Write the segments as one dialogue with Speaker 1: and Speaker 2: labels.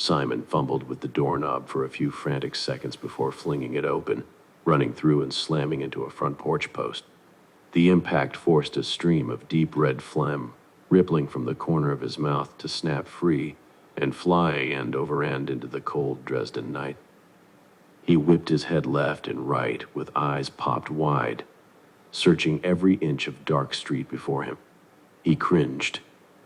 Speaker 1: Simon fumbled with the doorknob for a few frantic seconds before flinging it open, running through and slamming into a front porch post. The impact forced a stream of deep red phlegm, rippling from the corner of his mouth to snap free and fly end over end into the cold Dresden night. He whipped his head left and right with eyes popped wide, searching every inch of dark street before him. He cringed,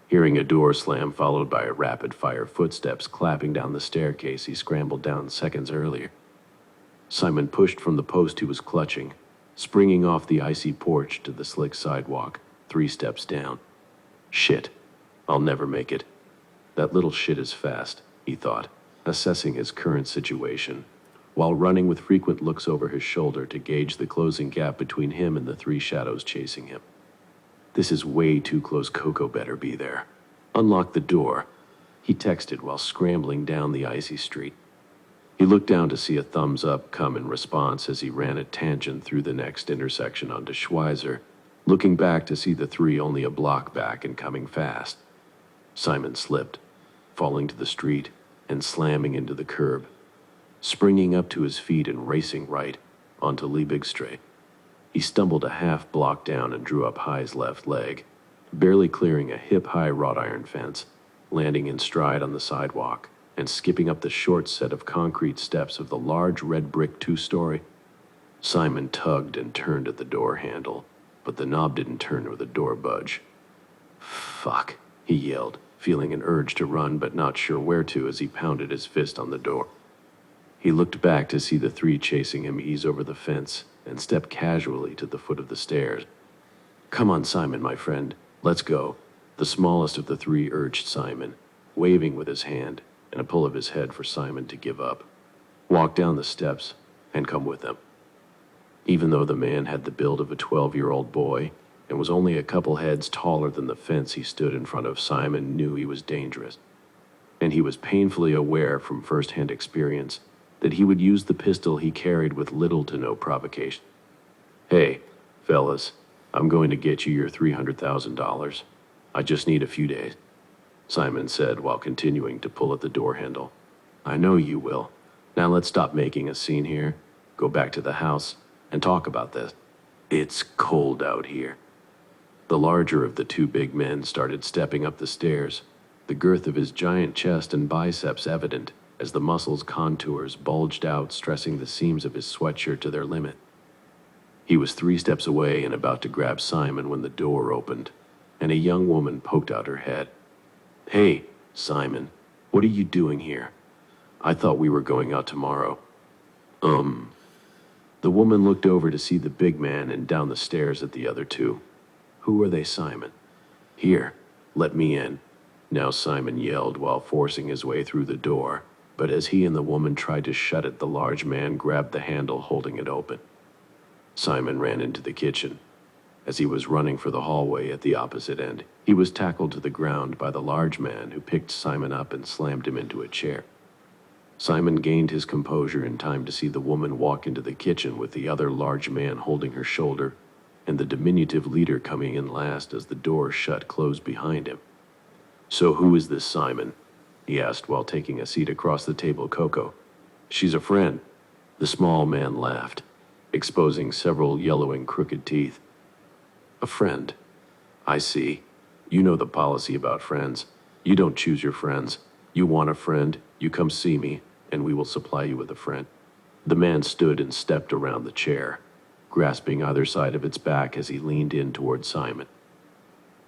Speaker 1: hearing a door slam followed by a rapid-fire footsteps clapping down the staircase he scrambled down seconds earlier. Simon pushed from the post he was clutching, springing off the icy porch to the slick sidewalk, 3 steps down. Shit, I'll never make it. That little shit is fast, he thought, assessing his current situation, while running with frequent looks over his shoulder to gauge the closing gap between him and the 3 shadows chasing him. This is way too close. Coco better be there. Unlock the door, he texted while scrambling down the icy street. He looked down to see a thumbs up come in response as he ran a tangent through the next intersection onto Schweizer, looking back to see the 3 only a block back and coming fast. Simon slipped, falling to the street and slamming into the curb, springing up to his feet and racing right onto Liebigstrasse. He stumbled a half block down and drew up High's left leg, barely clearing a hip-high wrought iron fence, landing in stride on the sidewalk and skipping up the short set of concrete steps of the large red brick 2-story. Simon tugged and turned at the door handle, but the knob didn't turn or the door budge. Fuck, he yelled, feeling an urge to run but not sure where to as he pounded his fist on the door. He looked back to see the 3 chasing him ease over the fence and step casually to the foot of the stairs. Come on, Simon, my friend, let's go, the smallest of the 3 urged Simon, waving with his hand and a pull of his head for Simon to give up. Walk down the steps and come with them. Even though the man had the build of a 12-year-old boy and was only a couple heads taller than the fence he stood in front of, Simon knew he was dangerous. And he was painfully aware from first-hand experience that he would use the pistol he carried with little to no provocation. Hey, fellas, I'm going to get you your $300,000. I just need a few days, Simon said while continuing to pull at the door handle. I know you will. Now let's stop making a scene here, go back to the house, and talk about this. It's cold out here. The larger of the 2 big men started stepping up the stairs, the girth of his giant chest and biceps evident as the muscles' contours bulged out, stressing the seams of his sweatshirt to their limit. He was 3 steps away and about to grab Simon when the door opened, and a young woman poked out her head. Hey, Simon, what are you doing here? I thought we were going out tomorrow. The woman looked over to see the big man and down the stairs at the other 2. Who are they, Simon? Here, let me in. Now Simon yelled while forcing his way through the door, but as he and the woman tried to shut it, the large man grabbed the handle, holding it open. Simon ran into the kitchen. As he was running for the hallway at the opposite end, he was tackled to the ground by the large man who picked Simon up and slammed him into a chair. Simon gained his composure in time to see the woman walk into the kitchen with the other large man holding her shoulder and the diminutive leader coming in last as the door shut closed behind him. So who is this Simon? He asked while taking a seat across the table. Coco. She's a friend. The small man laughed, exposing several yellowing crooked teeth. A friend. I see. You know the policy about friends. You don't choose your friends. You want a friend, you come see me, and we will supply you with a friend. The man stood and stepped around the chair, grasping either side of its back as he leaned in toward Simon.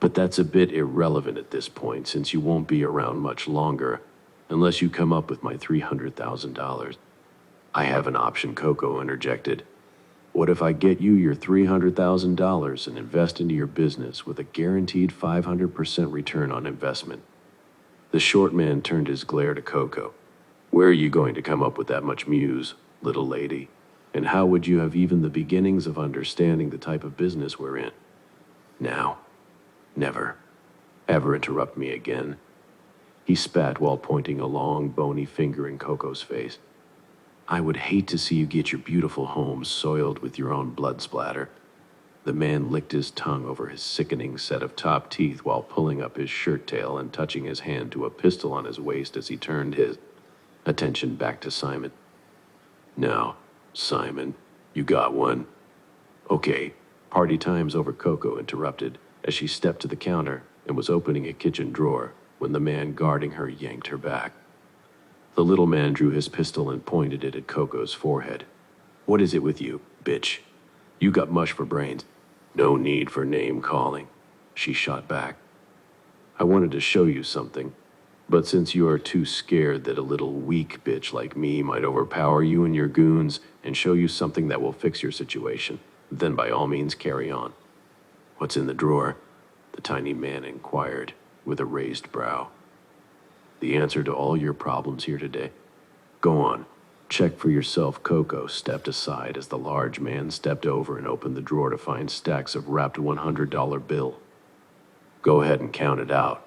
Speaker 1: But that's a bit irrelevant at this point, since you won't be around much longer, unless you come up with my $300,000. I have an option, Coco interjected. What if I get you your $300,000 and invest into your business with a guaranteed 500% return on investment? The short man turned his glare to Coco. Where are you going to come up with that much muse, little lady? And how would you have even the beginnings of understanding the type of business we're in? Now. Never, ever interrupt me again. He spat while pointing a long, bony finger in Coco's face. I would hate to see you get your beautiful home soiled with your own blood splatter. The man licked his tongue over his sickening set of top teeth while pulling up his shirt tail and touching his hand to a pistol on his waist as he turned his Attention back to Simon. Now, Simon, you got one. Okay, party time's over, Coco interrupted as she stepped to the counter and was opening a kitchen drawer when the man guarding her yanked her back. The little man drew his pistol and pointed it at Coco's forehead. What is it with you, bitch? You got mush for brains. No need for name calling, she shot back. I wanted to show you something, but since you are too scared that a little weak bitch like me might overpower you and your goons and show you something that will fix your situation, then by all means carry on. What's in the drawer? The tiny man inquired with a raised brow. The answer to all your problems here today. Go on, check for yourself. Coco stepped aside as the large man stepped over and opened the drawer to find stacks of wrapped $100 bill. Go ahead and count it out.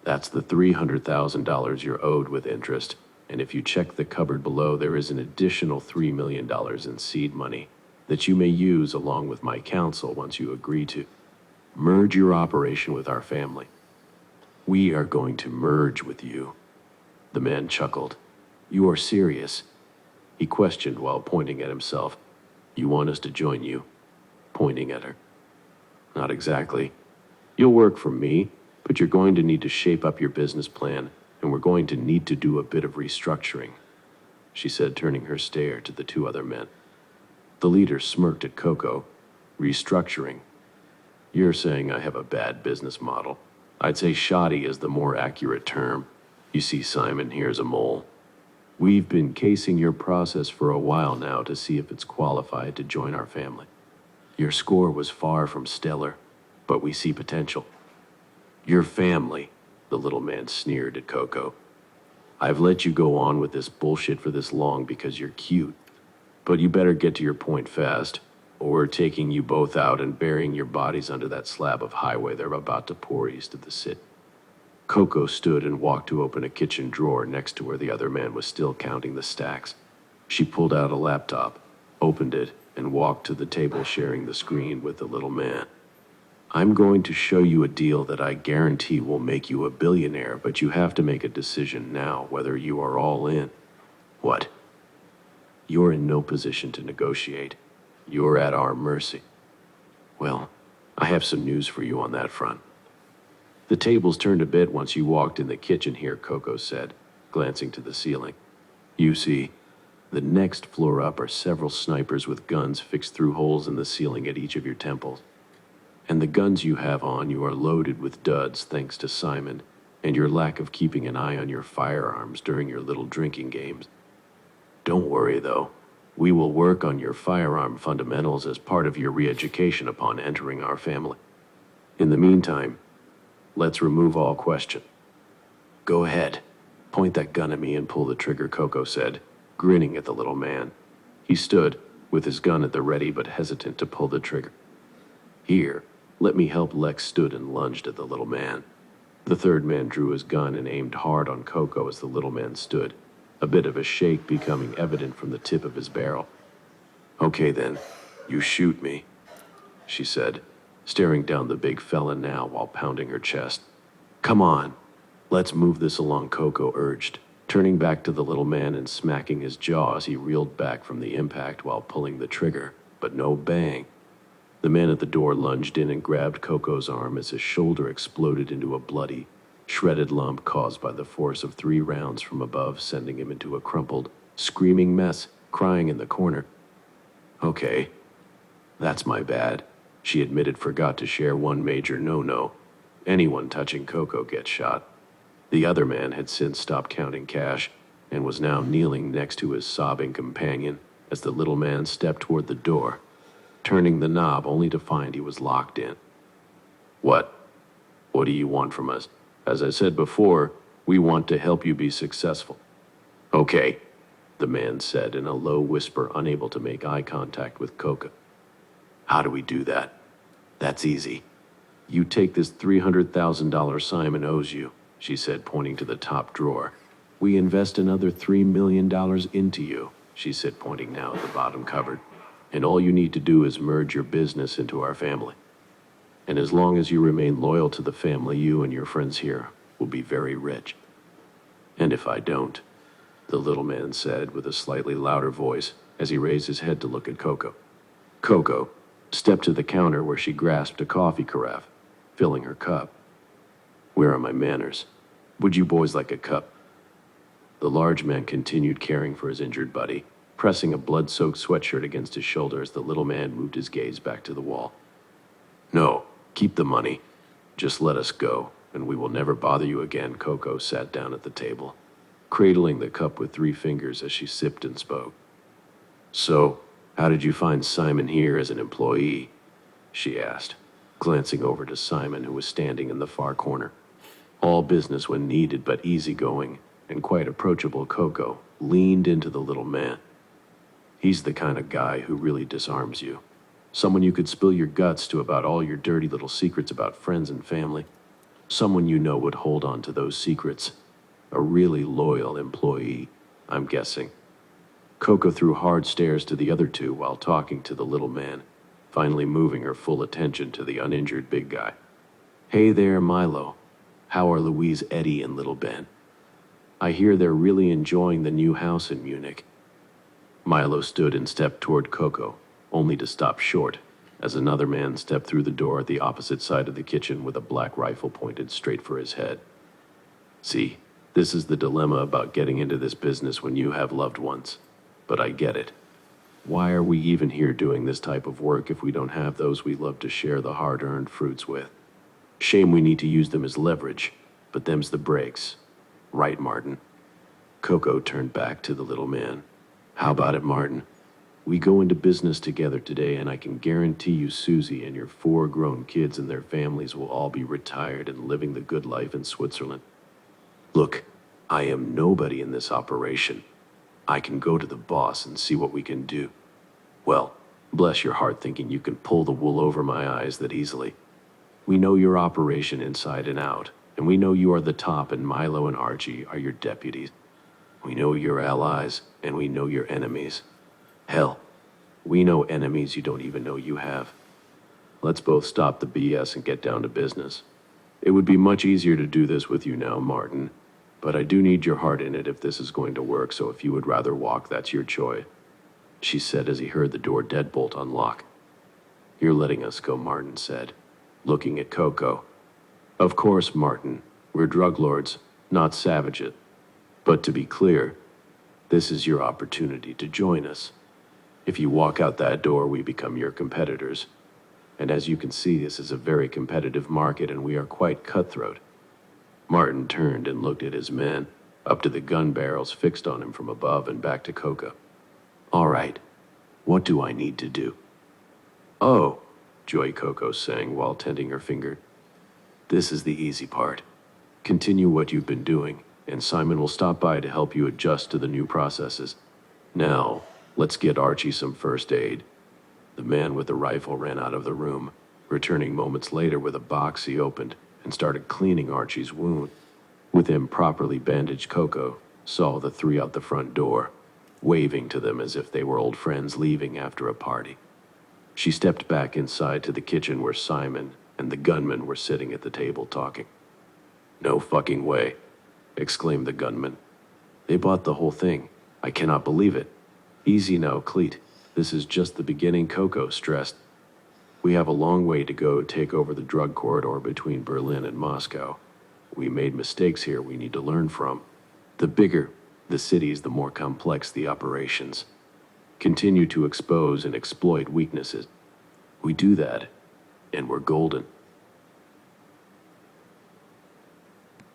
Speaker 1: That's the $300,000 you're owed with interest, and if you check the cupboard below, there is an additional $3 million in seed money that you may use along with my counsel once you agree to merge your operation with our family. We are going to merge with you. The man chuckled. You are serious? He questioned while pointing at himself. You want us to join you? Pointing at her. Not exactly. You'll work for me, but you're going to need to shape up your business plan, and we're going to need to do a bit of restructuring, she said, turning her stare to the two other men. The leader smirked at Coco. Restructuring? You're saying I have a bad business model. I'd say shoddy is the more accurate term. You see, Simon, here's a mole. We've been casing your process for a while now to see if it's qualified to join our family. Your score was far from stellar, but we see potential. Your family, the little man sneered at Coco. I've let you go on with this bullshit for this long because you're cute, but you better get to your point fast, or we're taking you both out and burying your bodies under that slab of highway they're about to pour east of the city. Coco stood and walked to open a kitchen drawer next to where the other man was still counting the stacks. She pulled out a laptop, opened it, and walked to the table sharing the screen with the little man. I'm going to show you a deal that I guarantee will make you a billionaire, but you have to make a decision now whether you are all in. What? You're in no position to negotiate. You're at our mercy. Well, I have some news for you on that front. The tables turned a bit once you walked in the kitchen here, Coco said, glancing to the ceiling. You see, the next floor up are several snipers with guns fixed through holes in the ceiling at each of your temples. And the guns you have on you are loaded with duds thanks to Simon and your lack of keeping an eye on your firearms during your little drinking games. Don't worry, though. We will work on your firearm fundamentals as part of your re-education upon entering our family. In the meantime, let's remove all question. Go ahead. Point that gun at me and pull the trigger, Coco said, grinning at the little man. He stood, with his gun at the ready but hesitant to pull the trigger. Here, let me help. Lex stood and lunged at the little man. The third man drew his gun and aimed hard on Coco as the little man stood, a bit of a shake becoming evident from the tip of his barrel. Okay then, you shoot me, she said, staring down the big fella now while pounding her chest. Come on, let's move this along, Coco urged, turning back to the little man and smacking his jaw as he reeled back from the impact while pulling the trigger, but no bang. The man at the door lunged in and grabbed Coco's arm as his shoulder exploded into a bloody, shredded lump caused by the force of 3 rounds from above, sending him into a crumpled, screaming mess, crying in the corner. Okay, that's my bad, she admitted. Forgot to share one major no-no. Anyone touching Coco gets shot. The other man had since stopped counting cash and was now kneeling next to his sobbing companion as the little man stepped toward the door, turning the knob only to find he was locked in. What? What do you want from us? As I said before, we want to help you be successful. Okay, the man said in a low whisper, unable to make eye contact with Coco. How do we do that? That's easy. You take this $300,000 Simon owes you, she said, pointing to the top drawer. We invest another $3 million into you, she said, pointing now at the bottom cupboard. And all you need to do is merge your business into our family. And as long as you remain loyal to the family, you and your friends here will be very rich. And if I don't, the little man said with a slightly louder voice as he raised his head to look at Coco. Coco stepped to the counter where she grasped a coffee carafe, filling her cup. Where are my manners? Would you boys like a cup? The large man continued caring for his injured buddy, pressing a blood-soaked sweatshirt against his shoulder as the little man moved his gaze back to the wall. No, keep the money. Just let us go, and we will never bother you again. Coco sat down at the table, cradling the cup with 3 fingers as she sipped and spoke. So, how did you find Simon here as an employee? She asked, glancing over to Simon, who was standing in the far corner. All business when needed, but easygoing and quite approachable, Coco leaned into the little man. He's the kind of guy who really disarms you. Someone you could spill your guts to about all your dirty little secrets about friends and family. Someone you know would hold on to those secrets. A really loyal employee, I'm guessing. Coco threw hard stares to the other two while talking to the little man, finally moving her full attention to the uninjured big guy. Hey there, Milo. How are Louise, Eddie, and little Ben? I hear they're really enjoying the new house in Munich. Milo stood and stepped toward Coco, only to stop short as another man stepped through the door at the opposite side of the kitchen with a black rifle pointed straight for his head. See, this is the dilemma about getting into this business when you have loved ones. But I get it. Why are we even here doing this type of work if we don't have those we love to share the hard-earned fruits with? Shame we need to use them as leverage, but them's the breaks. Right, Martin? Coco turned back to the little man. How about it, Martin? We go into business together today, and I can guarantee you Susie and your 4 grown kids and their families will all be retired and living the good life in Switzerland. Look, I am nobody in this operation. I can go to the boss and see what we can do. Well, bless your heart thinking you can pull the wool over my eyes that easily. We know your operation inside and out, and we know you are the top and Milo and Archie are your deputies. We know your allies, and we know your enemies. Hell, we know enemies you don't even know you have. Let's both stop the BS and get down to business. It would be much easier to do this with you now, Martin, but I do need your heart in it if this is going to work, so if you would rather walk, that's your choice, she said as he heard the door deadbolt unlock. You're letting us go, Martin said, looking at Coco. Of course, Martin, we're drug lords, not savages. But to be clear, this is your opportunity to join us. If you walk out that door, we become your competitors. And as you can see, this is a very competitive market and we are quite cutthroat. Martin turned and looked at his men, up to the gun barrels fixed on him from above and back to Coco. All right, what do I need to do? Oh, Joy Coco sang while tending her finger. This is the easy part. Continue what you've been doing, and Simon will stop by to help you adjust to the new processes. Now, let's get Archie some first aid. The man with the rifle ran out of the room, returning moments later with a box he opened and started cleaning Archie's wound. With him properly bandaged, Coco saw the 3 out the front door, waving to them as if they were old friends leaving after a party. She stepped back inside to the kitchen where Simon and the gunman were sitting at the table talking. No fucking way, exclaimed the gunman. They bought the whole thing. I cannot believe it. Easy now, Cleet. This is just the beginning, Coco stressed. We have a long way to go to take over the drug corridor between Berlin and Moscow. We made mistakes here we need to learn from. The bigger the cities, the more complex the operations. Continue to expose and exploit weaknesses. We do that, and we're golden.